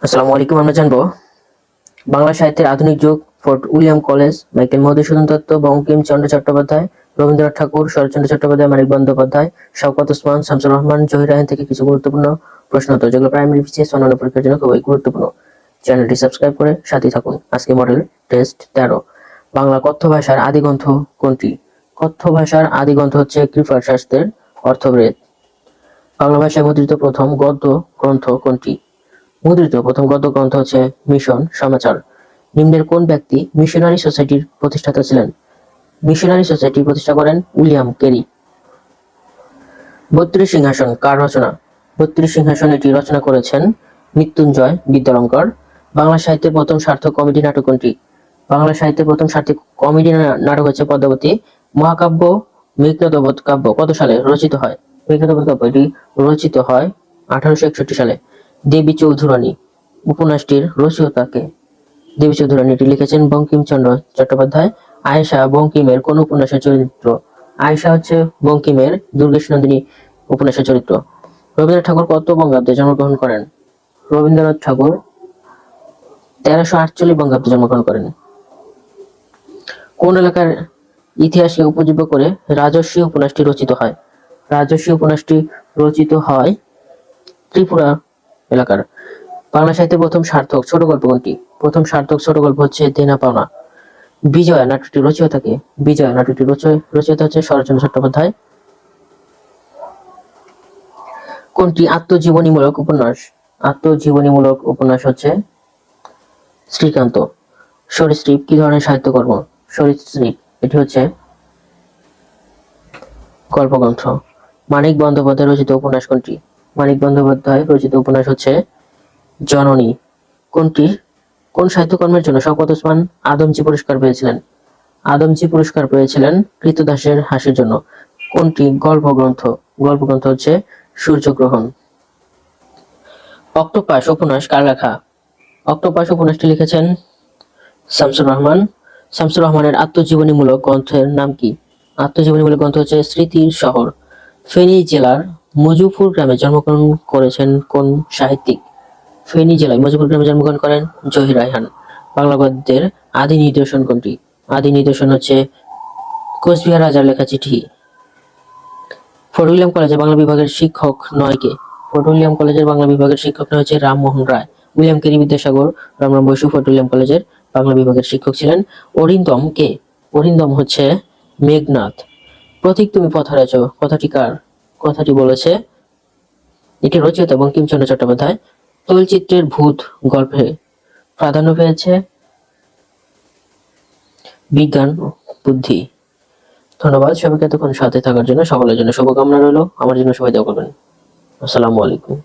আসসালামু আলাইকুম। আমরা জানবো বাংলা সাহিত্যের আধুনিক যুগ, Fort William College, Michael Madhusudan Dutta, Bankimchandra Chattopadhyay, Rabindranath Tagore, Saratchandra Chattopadhyay, Manik Bandyopadhyay, Shaukat Osman, Shamsur Rahman, Zahir Raihan থেকে কিছু গুরুত্বপূর্ণ প্রশ্ন উত্তর, যেগুলো প্রাইমারি বিসিএস অন্যান্য পরীক্ষার জন্য খুবই গুরুত্বপূর্ণ। চ্যানেলটি সাবস্ক্রাইব করে সাথেই থাকুন। আজকে মডেল টেস্ট 13। বাংলা কথ্য ভাষার আদি গ্রন্থ কোনটি? কথ্য ভাষার আদি গ্রন্থ হচ্ছে কৃপার শাস্ত্রের অর্থবেদ। বাংলা ভাষায় মুদ্রিত প্রথম গদ্য গ্রন্থ কোনটি? মুদ্রিত প্রথম গদ্য গ্রন্থ হচ্ছে মিশন সমাচার। নিম্নের কোন ব্যক্তি মিশনারি সোসাইটির প্রতিষ্ঠাতা ছিলেন? মিশনারি সোসাইটি প্রতিষ্ঠা করেন উইলিয়াম কেরি। ৩২ সিংহাসন কার রচনা? ৩২ সিংহাসন এটি রচনা করেছেন মৃত্যুঞ্জয় বিদ্যালঙ্কর। বাংলা সাহিত্যের প্রথম সার্থক কমেডি নাটক কোনটি? বাংলা সাহিত্যের প্রথম সার্থক কমেডি নাটক হচ্ছে পদ্মাবতী। মহাকাব্য মেঘনাদবধ কাব্য কত সালে রচিত হয়? মেঘনাদবধ কাব্য এটি রচিত হয় 1861 সালে। দেবী চৌধুরানী উপন্যাসটির রচয়িতা কে? দেবী চৌধুরানী এটি লিখেছেন বঙ্কিমচন্দ্র চট্টোপাধ্যায়। আয়েশা বঙ্কিমের কোন উপন্যাসের চরিত্র? আয়েশা হচ্ছে বঙ্কিমের দুর্গেশ নন্দিনী উপন্যাসের চরিত্র। রবীন্দ্রনাথ ঠাকুর কত বঙ্গাব্দে জন্মগ্রহণ করেন? রবীন্দ্রনাথ ঠাকুর 1348 বঙ্গাব্দে জন্মগ্রহণ করেন। কোন এলাকার ইতিহাসকে উপজীব্য করে রাজর্ষি উপন্যাসটি রচিত হয়? রাজর্ষি উপন্যাসটি রচিত হয় ত্রিপুরা এলাকার। বাংলা সাহিত্যের প্রথম সার্থক ছোট গল্প কোনটি? প্রথম সার্থক ছোট গল্প হচ্ছে দেনা পাওনা। বিজয়া নাটকটি রচয়িতা কে? বিজয়া নাটকটি রচয়িতা হচ্ছে শরৎচন্দ্র চট্টোপাধ্যায়। কোনটি আত্মজীবনীমূলক উপন্যাস? আত্মজীবনীমূলক উপন্যাস হচ্ছে শ্রীকান্ত। সরীসৃপ কি ধরনের সাহিত্যকর্ম? সরীসৃপ এটি হচ্ছে গল্পগ্রন্থ। মানিক বন্দ্যোপাধ্যায় রচিত উপন্যাস কোনটি? মানিক বন্দ্যোপাধ্যায় রচিত উপন্যাস হচ্ছে জননী। কোন সাহিত্যকর্মের জন্য শওকত ওসমান আদমজী পুরস্কার পেয়েছিলেন? আদমজী পুরস্কার পেয়েছিলেন কৃতদাসের হাসির জন্য। কোনটি গল্পগ্রন্থ? গল্পগ্রন্থ হচ্ছে সূর্যগ্রহণ। অক্টোপাস উপন্যাস কার লেখা? অক্টোপাস উপন্যাসটি লিখেছেন শামসুর রহমান। শামসুর রহমানের আত্মজীবনীমূলক গ্রন্থের নাম কি? আত্মজীবনীমূলক গ্রন্থ হচ্ছে স্মৃতির শহর। ফেনী জেলার মজুপুর গ্রামে জন্মগ্রহণ করেছেন কোন সাহিত্যিক? ফেনী জেলায় মজুপুর গ্রামে জন্মগ্রহণ করেন জহির রায়হান। বাংলা গদ্যের আদি নিদর্শন কোনটি? আদি নিদর্শন হচ্ছে কোচবিহার রাজার লেখা চিঠি। ফোর্ট উইলিয়াম কলেজে বাংলা বিভাগের শিক্ষক নয় কে? ফোর্ট উইলিয়াম কলেজের বাংলা বিভাগের শিক্ষক নয় হচ্ছে Rammohan Roy. William Carey Vidyasagar Ramram Basu Fort William কলেজের বাংলা বিভাগের শিক্ষক ছিলেন। অরিন্দম কে? অরিন্দম হচ্ছে মেঘনাদ। প্রতীক তুমি পথ হারাচ্ছ কথাটি কার? কথাটি বলেছে এটি রচয়িতা বঙ্কিমচন্দ্র চট্টোপাধ্যায়। তৈলচিত্রের ভূত গল্পে প্রাধান্য পেয়েছে বিজ্ঞান বুদ্ধি। ধন্যবাদ সবাইকে এতক্ষণ সাথে থাকার জন্য। সকলের জন্য শুভকামনা রইল। আমার জন্য সবাই দোয়া করবেন। আসসালামু আলাইকুম।